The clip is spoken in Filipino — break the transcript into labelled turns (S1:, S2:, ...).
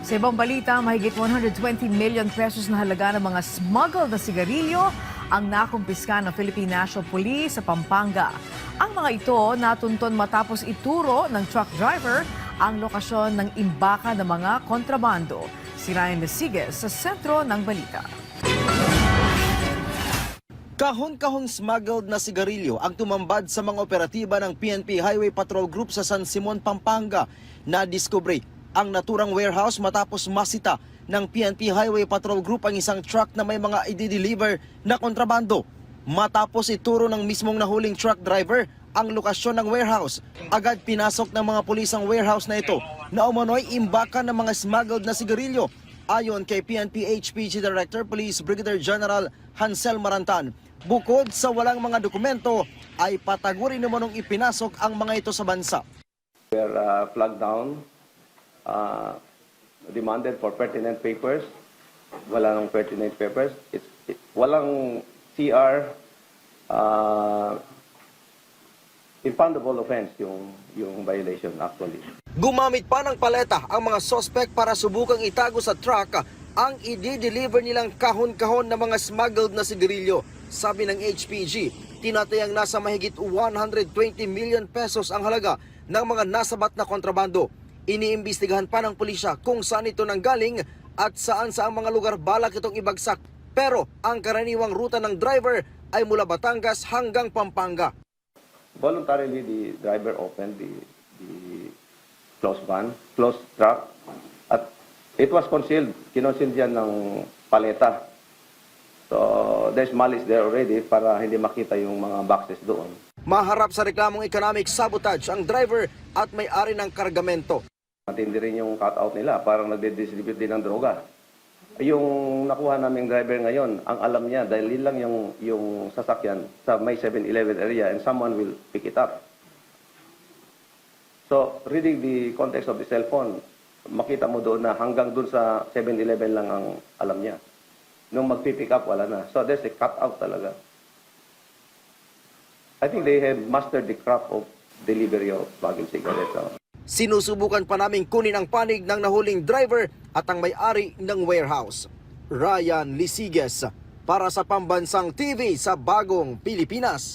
S1: Sa ibang balita, mahigit 120 million pesos na halaga ng mga smuggled na sigarilyo ang nakumpiska ng Philippine National Police sa Pampanga. Ang mga ito natunton matapos ituro ng truck driver ang lokasyon ng imbaka ng mga kontrabando. Si Ryan Lesiges sa sentro ng balita.
S2: Kahon-kahong smuggled na sigarilyo ang tumambad sa mga operatiba ng PNP Highway Patrol Group sa San Simon, Pampanga. Nadiskubre ang naturang warehouse matapos masita ng PNP Highway Patrol Group ang isang truck na may mga i-deliver na kontrabando. Matapos ituro ng mismong nahuling truck driver ang lokasyon ng warehouse, agad pinasok ng mga pulis ang warehouse na ito na umano'y imbaka ng mga smuggled na sigarilyo. Ayon kay PNP HPG Director Police Brigadier General Hansel Marantan, bukod sa walang mga dokumento, ay patagurin naman nung ipinasok ang mga ito sa bansa.
S3: We are flagged down, demanded for pertinent papers. Wala nang pertinent papers. Walang CR, impoundable offense yung violation actually.
S2: Gumamit pa ng paleta ang mga suspect para subukang itago sa truck ang i-deliver nilang kahon-kahon na mga smuggled na sigarilyo. Sabi ng HPG, tinatayang nasa mahigit 120 million pesos ang halaga ng mga nasabat na kontrabando. Iniimbestigahan pa ng pulisya kung saan ito nanggaling at saan sa mga lugar balak itong ibagsak. Pero ang karaniwang ruta ng driver ay mula Batangas hanggang Pampanga.
S3: Voluntarily, the driver opened the closed truck, at it was concealed. Kinoncealed yan ng paleta. So, there's malice there already para hindi makita yung mga boxes doon.
S2: Maharap sa reklamong economic sabotage ang driver at may-ari ng kargamento.
S3: Matindi rin yung cut-out nila, parang nagde-distribute din ng droga. Yung nakuha naming driver ngayon, ang alam niya, dahil lang yung sasakyan sa may 7-Eleven area and someone will pick it up. So, reading the context of the cellphone, makita mo doon na hanggang doon sa 7-Eleven lang ang alam niya. Nung magpipick up, wala na. So, there's a cut-out talaga. I think they have mastered the craft of delivery of smuggled cigarettes.
S2: Sinusubukan pa naming kunin ang panig ng nahuling driver at ang may-ari ng warehouse. Ryan Lesiges para sa Pambansang TV sa Bagong Pilipinas.